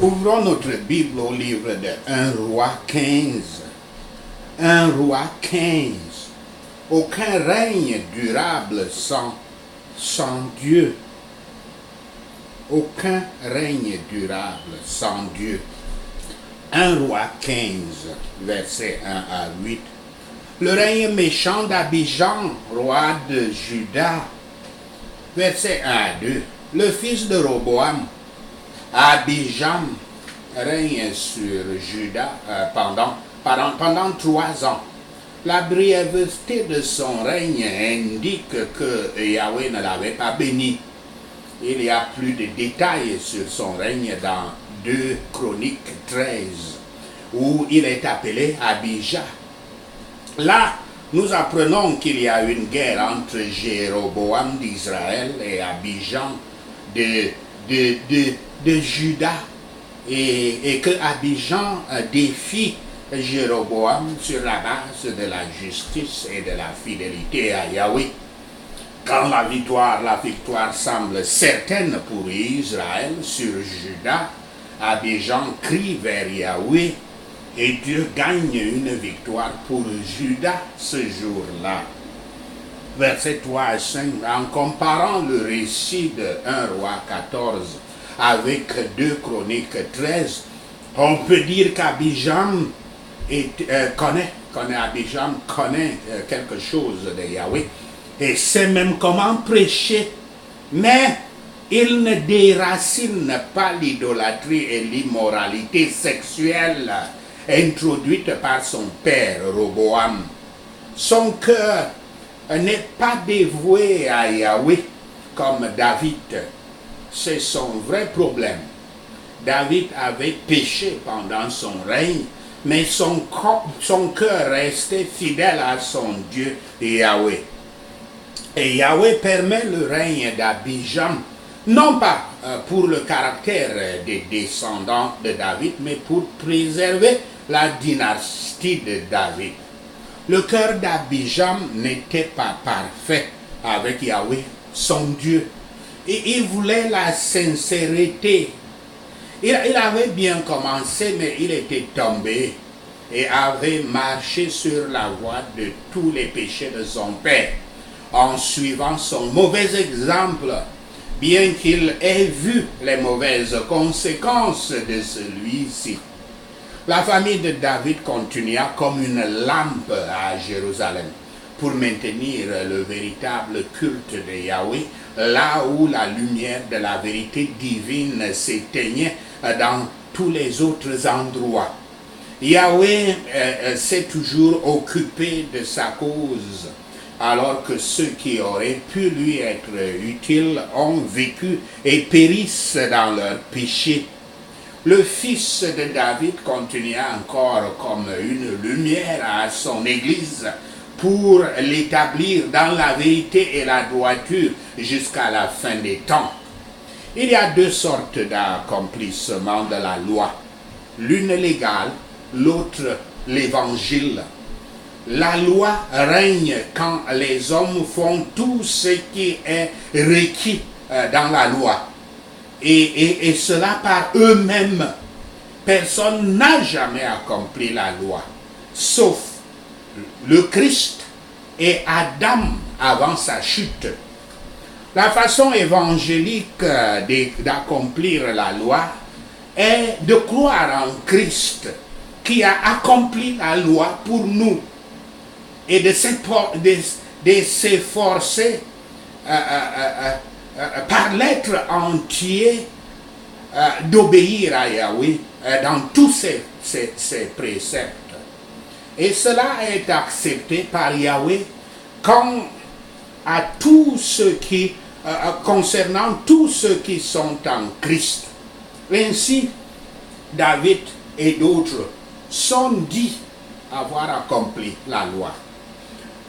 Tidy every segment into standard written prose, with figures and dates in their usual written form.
Ouvrons notre Bible au livre de 1 roi 15. 1 roi 15. Aucun règne durable sans Dieu. Aucun règne durable sans Dieu. 1 roi 15, versets 1 à 8. Le règne méchant d'Abijam, roi de Juda. Versets 1 à 2. Le fils de Roboam, Abijam, règne sur Juda pendant 3 ans. La brièveté de son règne indique que Yahweh ne l'avait pas béni. Il y a plus de détails sur son règne dans 2 Chroniques 13, où il est appelé Abijah. Là, nous apprenons qu'il y a une guerre entre Jéroboam d'Israël et Abijam de Juda, et que Abijam défie Jéroboam sur la base de la justice et de la fidélité à Yahweh. Quand la victoire semble certaine pour Israël sur Juda, Abijam crie vers Yahweh et Dieu gagne une victoire pour Juda ce jour-là. Versets 3 à 5, en comparant le récit de 1 roi 14 avec 2 Chroniques 13, on peut dire qu'Abijam connaît quelque chose de Yahweh et sait même comment prêcher, mais il ne déracine pas l'idolâtrie et l'immoralité sexuelle introduite par son père Roboam. Son cœur n'est pas dévoué à Yahweh comme David. C'est son vrai problème. David avait péché pendant son règne, mais son cœur restait fidèle à son Dieu Yahweh. Et Yahweh permet le règne d'Abijam, non pas pour le caractère des descendants de David, mais pour préserver la dynastie de David. Le cœur d'Abijam n'était pas parfait avec Yahweh, son Dieu. Et il voulait la sincérité. Il avait bien commencé, mais il était tombé et avait marché sur la voie de tous les péchés de son père, en suivant son mauvais exemple, bien qu'il ait vu les mauvaises conséquences de celui-ci. La famille de David continua comme une lampe à Jérusalem pour maintenir le véritable culte de Yahweh, là où la lumière de la vérité divine s'éteignait dans tous les autres endroits. Yahweh s'est toujours occupé de sa cause, alors que ceux qui auraient pu lui être utiles ont vécu et périssent dans leur péché. Le fils de David continua encore comme une lumière à son église pour l'établir dans la vérité et la droiture jusqu'à la fin des temps. Il y a 2 sortes d'accomplissement de la loi, l'une légale, l'autre l'évangile. La loi règne quand les hommes font tout ce qui est requis dans la loi. Et cela par eux-mêmes. Personne n'a jamais accompli la loi, sauf le Christ et Adam avant sa chute. La façon évangélique d'accomplir la loi est de croire en Christ qui a accompli la loi pour nous et de s'efforcer par l'être entier d'obéir à Yahweh dans tous ses préceptes. Et cela est accepté par Yahweh concernant tous ceux qui sont en Christ. Ainsi, David et d'autres sont dits avoir accompli la loi.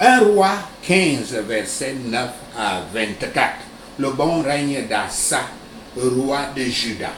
1 roi 15, versets 9 à 24. Le bon règne d'Assa, roi de Juda.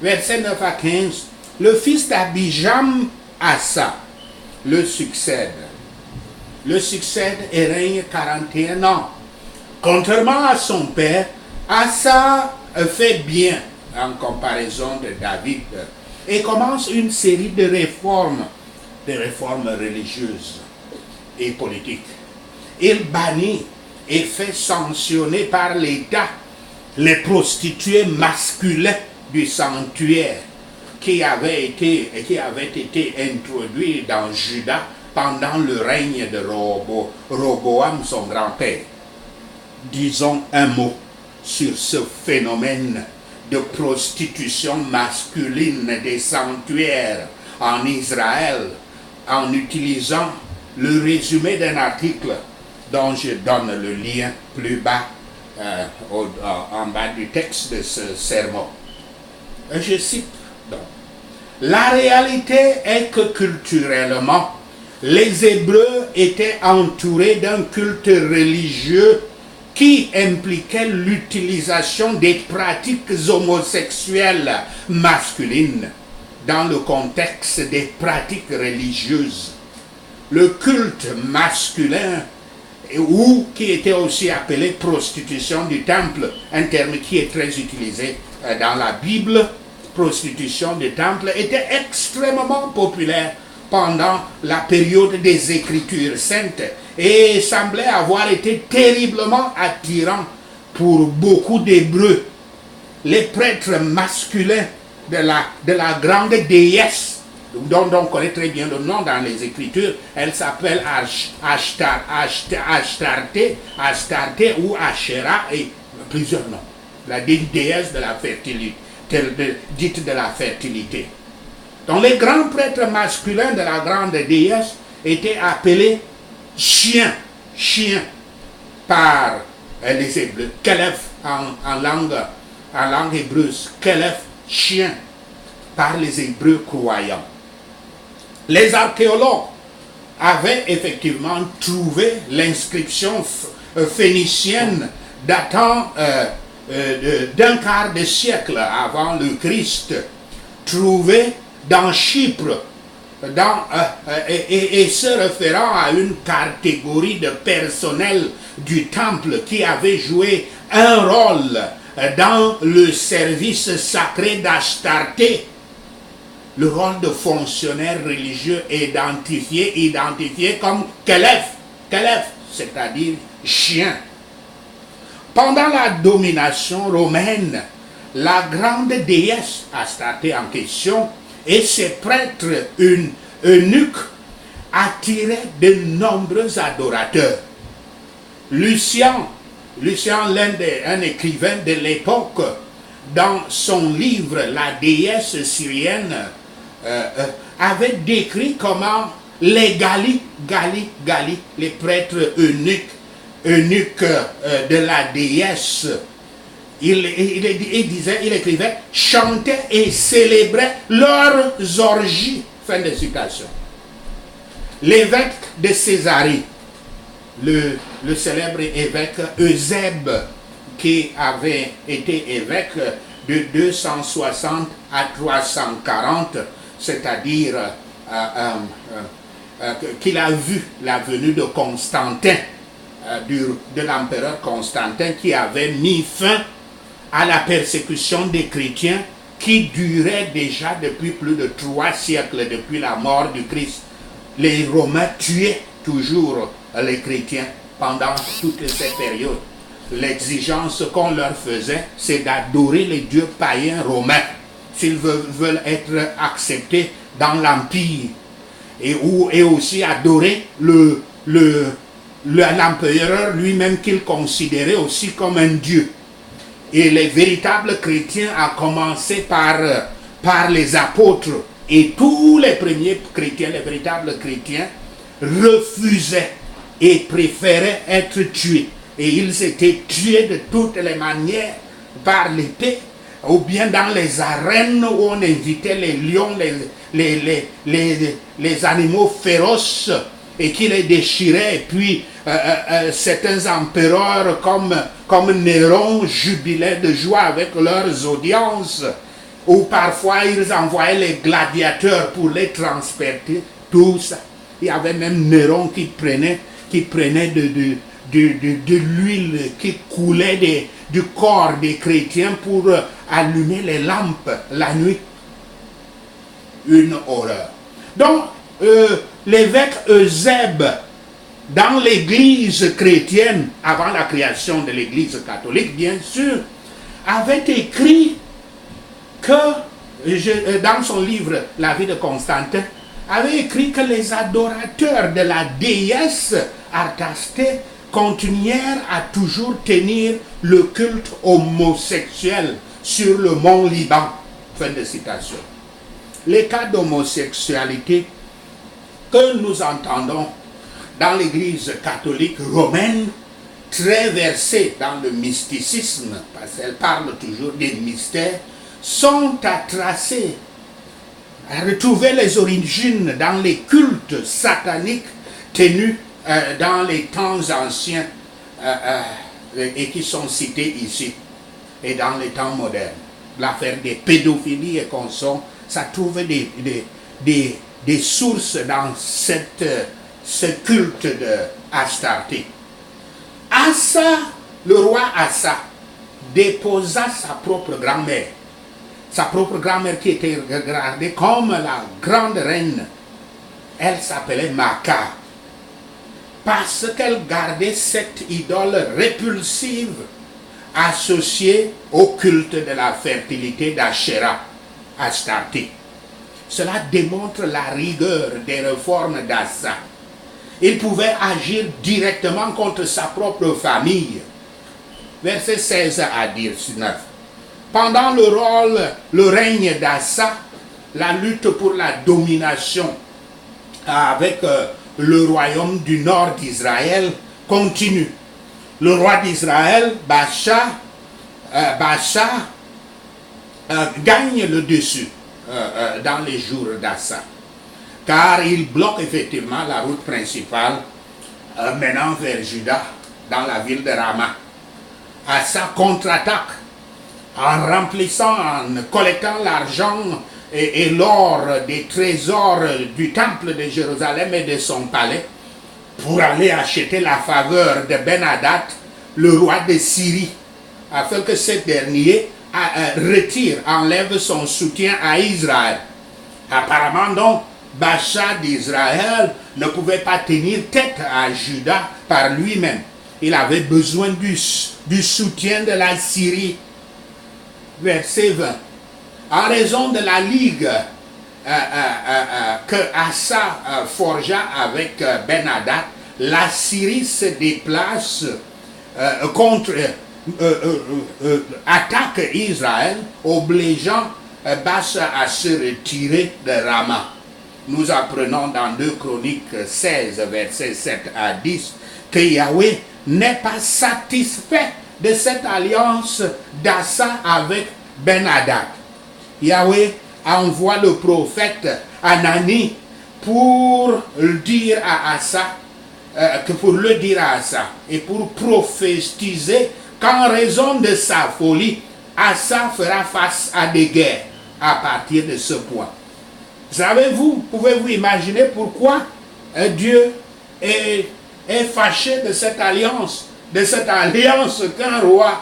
Verset 9 à 15. Le fils d'Abijam, Assa, le succède et règne 41 ans. Contrairement à son père, Assa fait bien en comparaison de David, et commence une série de réformes religieuses et politiques. Il bannit et fait sanctionner par l'État les prostituées masculins du sanctuaire qui avaient été introduits dans Juda pendant le règne de Roboam, son grand-père. Disons un mot sur ce phénomène de prostitution masculine des sanctuaires en Israël en utilisant le résumé d'un article dont je donne le lien plus bas en bas du texte de ce sermon. Je cite donc: la réalité est que culturellement, les Hébreux étaient entourés d'un culte religieux qui impliquait l'utilisation des pratiques homosexuelles masculines dans le contexte des pratiques religieuses. Le culte masculin, ou qui était aussi appelé prostitution du temple, un terme qui est très utilisé dans la Bible, prostitution du temple, était extrêmement populaire pendant la période des Écritures saintes et semblait avoir été terriblement attirant pour beaucoup d'Hébreux. Les prêtres masculins de la grande déesse, dont on connaît très bien le nom dans les Écritures, elle s'appelle Astarté ou Asherah, et plusieurs noms. La déesse de la fertilité, dite de la fertilité. Donc les grands prêtres masculins de la grande déesse étaient appelés chiens par les Hébreux. Kelef en langue hébreuse, Kelef, chien, par les Hébreux croyants. Les archéologues avaient effectivement trouvé l'inscription phénicienne datant d'un quart de siècle avant le Christ, trouvée dans Chypre, et se référant à une catégorie de personnel du temple qui avait joué un rôle dans le service sacré d'Astarté, le rôle de fonctionnaire religieux identifié comme Kelef, c'est-à-dire chien. Pendant la domination romaine, la grande déesse Astarté en question et ses prêtres eunuques attiraient de nombreux adorateurs. Lucien, un écrivain de l'époque, dans son livre La déesse syrienne, avait décrit comment les Gali, les prêtres eunuques de la déesse, il écrivait, chantaient et célébraient leurs orgies. Fin de citation. L'évêque de Césarée, le célèbre évêque Eusèbe, qui avait été évêque de 260 à 340, c'est-à-dire qu'il a vu la venue de Constantin, de l'empereur Constantin, qui avait mis fin à la persécution des chrétiens qui durait déjà depuis plus de 3 siècles, depuis la mort du Christ. Les Romains tuaient toujours les chrétiens pendant toute cette période. L'exigence qu'on leur faisait, c'est d'adorer les dieux païens romains s'ils veulent être acceptés dans l'Empire, et aussi adorer l'empereur lui-même qu'ils considéraient aussi comme un dieu. Et les véritables chrétiens, à commencer par les apôtres, et tous les premiers chrétiens, les véritables chrétiens, refusaient et préféraient être tués. Et ils étaient tués de toutes les manières, par l'épée, ou bien dans les arènes où on invitait les lions, les animaux féroces, et qui les déchiraient. Et puis certains empereurs comme Néron jubilaient de joie avec leurs audiences, ou parfois ils envoyaient les gladiateurs pour les transporter, tout ça. Il y avait même Néron qui prenait de l'huile qui coulait du corps des chrétiens pour allumer les lampes la nuit. Une horreur. Donc, l'évêque Eusèbe, dans l'église chrétienne, avant la création de l'église catholique, bien sûr, avait écrit que, dans son livre La vie de Constantin, avait écrit que les adorateurs de la déesse Artastée continuèrent à toujours tenir le culte homosexuel sur le mont Liban. Fin de citation. Les cas d'homosexualité que nous entendons dans l'église catholique romaine, très versée dans le mysticisme, parce qu'elle parle toujours des mystères, sont à tracer, à retrouver les origines dans les cultes sataniques tenus dans les temps anciens et qui sont cités ici, et dans les temps modernes. L'affaire des pédophilies et consorts, ça trouve des sources dans ce culte de Astarté. Assa, le roi Assa, déposa sa propre grand-mère. Sa propre grand-mère qui était regardée comme la grande reine. Elle s'appelait Maca. Parce qu'elle gardait cette idole répulsive associée au culte de la fertilité d'Asherah, Astarté. Cela démontre la rigueur des réformes d'Assa. Il pouvait agir directement contre sa propre famille. Verset 16 à 19. Pendant le règne d'Assa, la lutte pour la domination avec le royaume du nord d'Israël continue. Le roi d'Israël, Baasha, gagne le dessus dans les jours d'Assa, car il bloque effectivement la route principale menant vers Juda, dans la ville de Rama. Assa contre-attaque en remplissant, en collectant l'argent et l'or des trésors du temple de Jérusalem et de son palais pour aller acheter la faveur de Ben-Hadad, le roi de Syrie, afin que ce dernier enlève son soutien à Israël. Apparemment donc, Baasha d'Israël ne pouvait pas tenir tête à Juda par lui-même. Il avait besoin du soutien de la Syrie. Verset 20. En raison de la ligue que Assa forgea avec Ben-Hadad, la Syrie se déplace attaque Israël, obligeant Baasha à se retirer de Rama. Nous apprenons dans 2 Chroniques 16, versets 7 à 10, que Yahweh n'est pas satisfait de cette alliance d'Assa avec Ben-Hadad. Yahweh envoie le prophète Anani pour le dire à Assa, et pour prophétiser qu'en raison de sa folie, Assa fera face à des guerres à partir de ce point. Savez-vous, pouvez-vous imaginer pourquoi Dieu est fâché de cette alliance qu'un roi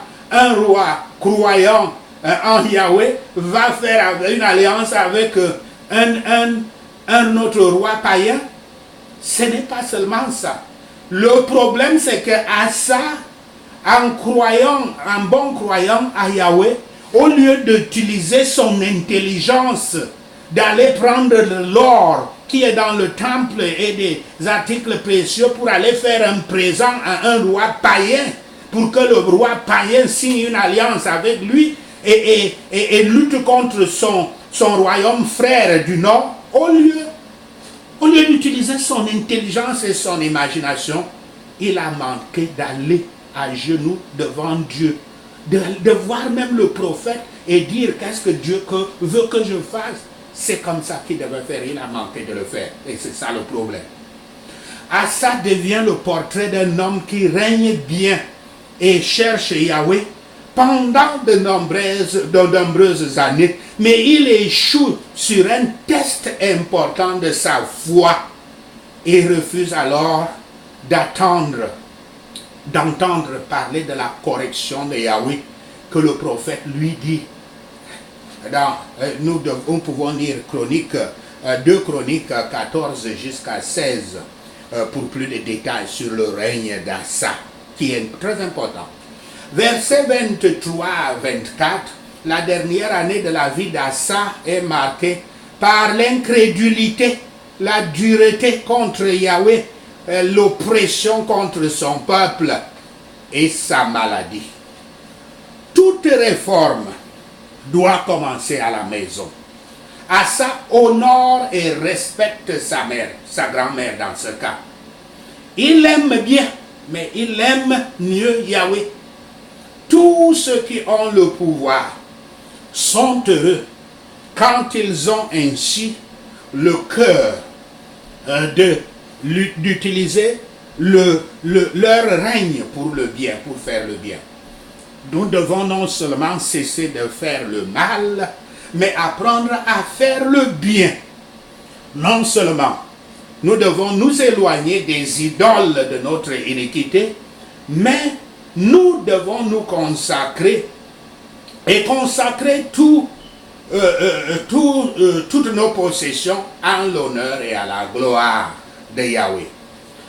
croyant en Yahweh va faire une alliance avec un autre roi païen? Ce n'est pas seulement ça. Le problème, c'est que Assa, en bon croyant à Yahweh, au lieu d'utiliser son intelligence, d'aller prendre l'or qui est dans le temple et des articles précieux pour aller faire un présent à un roi païen, pour que le roi païen signe une alliance avec lui et lutte contre son royaume frère du nord, au lieu d'utiliser son intelligence et son imagination, il a manqué d'aller à genoux devant Dieu, de voir même le prophète et dire qu'est-ce que Dieu veut que je fasse. C'est comme ça qu'il devait faire, il a manqué de le faire. Et c'est ça le problème. Assa devient le portrait d'un homme qui règne bien et cherche Yahweh pendant de nombreuses années, mais il échoue sur un test important de sa foi et refuse alors d'entendre parler de la correction de Yahweh que le prophète lui dit nous pouvons lire Chroniques, 2 Chroniques 14 jusqu'à 16 pour plus de détails sur le règne d'Assa, qui est très important. Versets 23 à 24, la dernière année de la vie d'Assa est marquée par l'incrédulité, la dureté contre Yahweh, l'oppression contre son peuple et sa maladie. Toute réforme doit commencer à la maison. Assa honore et respecte sa mère, sa grand-mère dans ce cas. Il aime bien, mais il aime mieux Yahweh. Tous ceux qui ont le pouvoir sont heureux quand ils ont ainsi le cœur d'utiliser leur règne pour le bien, pour faire le bien. Nous devons non seulement cesser de faire le mal, mais apprendre à faire le bien. Non seulement nous devons nous éloigner des idoles de notre iniquité, mais nous devons nous consacrer et consacrer toutes nos possessions en l'honneur et à la gloire de Yahweh.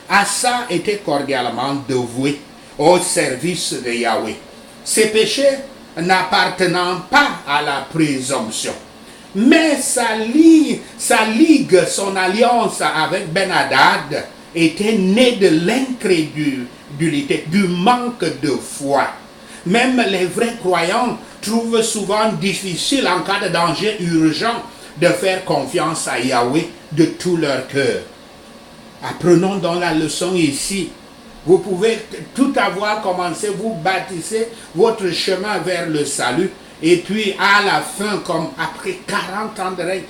Assa était cordialement dévoué au service de Yahweh. Ses péchés n'appartenant pas à la présomption, mais sa ligue, son alliance avec Ben-Hadad était née de l'incrédulité, du manque de foi. Même les vrais croyants trouvent souvent difficile en cas de danger urgent de faire confiance à Yahweh de tout leur cœur. Apprenons donc la leçon ici. Vous pouvez tout avoir commencé, vous bâtissez votre chemin vers le salut, et puis à la fin, comme après 40 ans de règne,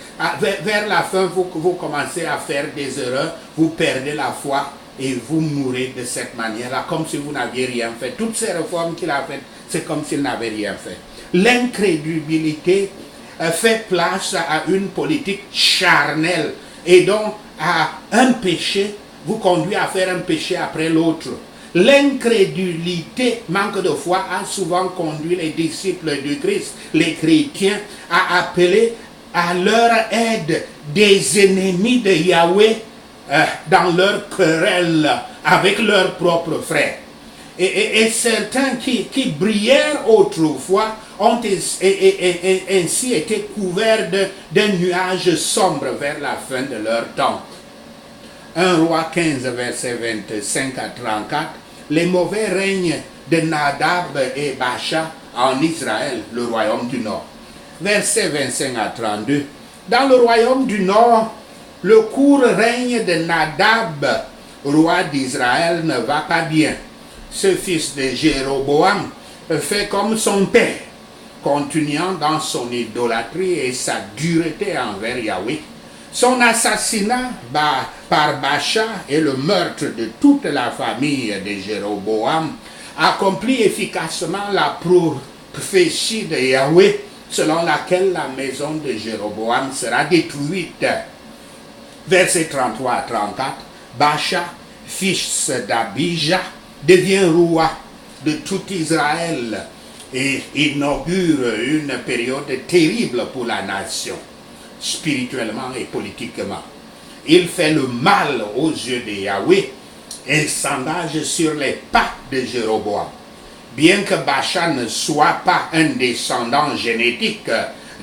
vers la fin, vous commencez à faire des erreurs, vous perdez la foi et vous mourrez de cette manière-là, comme si vous n'aviez rien fait. Toutes ces réformes qu'il a faites, c'est comme s'il n'avait rien fait. L'incrédulité fait place à une politique charnelle, et donc à un péché vous conduit à faire un péché après l'autre. L'incrédulité, manque de foi, a souvent conduit les disciples du Christ, les chrétiens, à appeler à leur aide des ennemis de Yahweh dans leur querelle avec leurs propres frères. Et certains qui brillaient autrefois ont ainsi été couverts d'un nuage sombre vers la fin de leur temps. 1 Roi 15, verset 25 à 34, les mauvais règnes de Nadab et Bacha en Israël, le royaume du Nord. Verset 25 à 32, dans le royaume du Nord, le court règne de Nadab, roi d'Israël, ne va pas bien. Ce fils de Jéroboam fait comme son père, continuant dans son idolâtrie et sa dureté envers Yahweh. Son assassinat par Bacha et le meurtre de toute la famille de Jéroboam accomplit efficacement la prophétie de Yahweh selon laquelle la maison de Jéroboam sera détruite. Versets 33 à 34, Bacha, fils d'Abijah, devient roi de tout Israël et inaugure une période terrible pour la nation, spirituellement et politiquement. Il fait le mal aux yeux de Yahweh et s'engage sur les pas de Jéroboam. Bien que Bacha ne soit pas un descendant génétique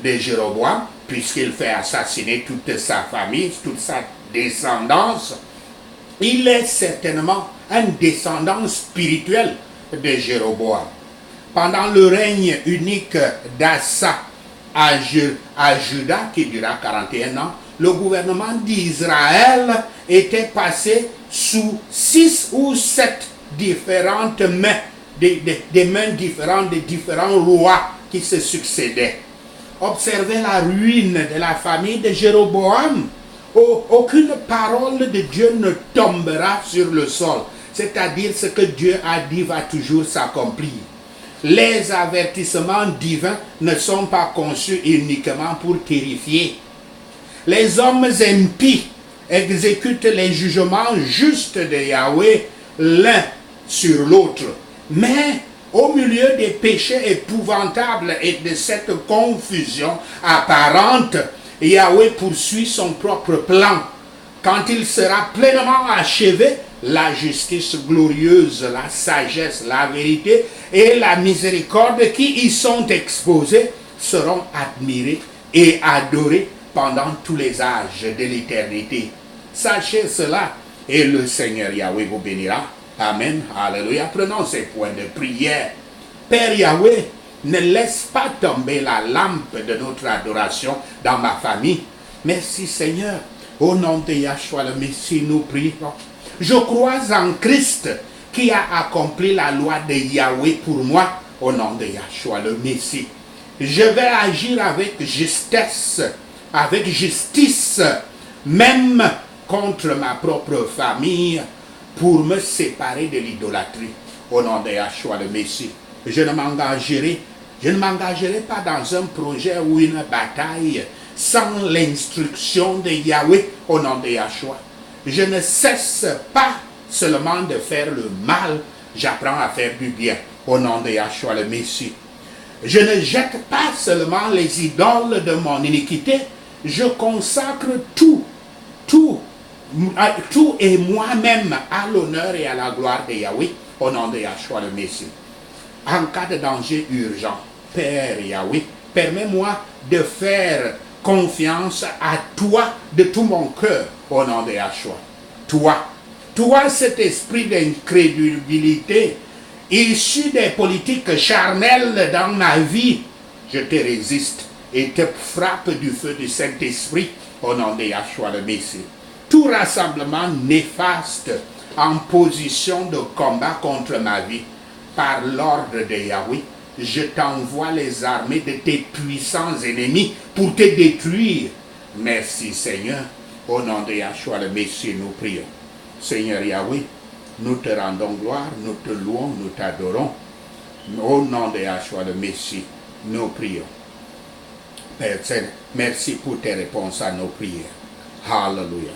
de Jéroboam, puisqu'il fait assassiner toute sa famille, toute sa descendance, il est certainement un descendant spirituel de Jéroboam. Pendant le règne unique d'Assa à Juda, qui dura 41 ans, le gouvernement d'Israël était passé sous 6 ou 7 différentes mains, des mains différentes des différents rois qui se succédaient. Observez la ruine de la famille de Jéroboam. Aucune parole de Dieu ne tombera sur le sol. C'est-à-dire ce que Dieu a dit va toujours s'accomplir. Les avertissements divins ne sont pas conçus uniquement pour terrifier. Les hommes impies exécutent les jugements justes de Yahweh l'un sur l'autre. Mais Au milieu des péchés épouvantables et de cette confusion apparente, Yahweh poursuit son propre plan. Quand il sera pleinement achevé, la justice glorieuse, la sagesse, la vérité et la miséricorde qui y sont exposées seront admirées et adorées pendant tous les âges de l'éternité. Sachez cela et le Seigneur Yahweh vous bénira. Amen. Alléluia. Prenons ces points de prière. Père Yahweh, ne laisse pas tomber la lampe de notre adoration dans ma famille. Merci Seigneur. Au nom de Yahshua le Messie, nous prions. Je crois en Christ qui a accompli la loi de Yahweh pour moi. Au nom de Yahshua le Messie. Je vais agir avec justesse, avec justice, même contre ma propre famille, pour me séparer de l'idolâtrie. Au nom de Yahshua le Messie. Je ne m'engagerai pas dans un projet ou une bataille sans l'instruction de Yahweh au nom de Yahshua. Je ne cesse pas seulement de faire le mal, j'apprends à faire du bien au nom de Yahshua le Messie. Je ne jette pas seulement les idoles de mon iniquité, je consacre tout et moi-même à l'honneur et à la gloire de Yahweh au nom de Yahshua le Messie. En cas de danger urgent, Père Yahweh, permets-moi de faire confiance à toi de tout mon cœur au nom de Yahshua. Toi cet esprit d'incrédulité issu des politiques charnelles dans ma vie, je te résiste et te frappe du feu du Saint-Esprit au nom de Yahshua le Messie. Tout rassemblement néfaste en position de combat contre ma vie, par l'ordre de Yahweh, je t'envoie les armées de tes puissants ennemis pour te détruire. Merci Seigneur. Au nom de Yahshua le Messie, nous prions. Seigneur Yahweh, nous te rendons gloire, nous te louons, nous t'adorons. Au nom de Yahshua le Messie, nous prions. Père, merci pour tes réponses à nos prières. Hallelujah.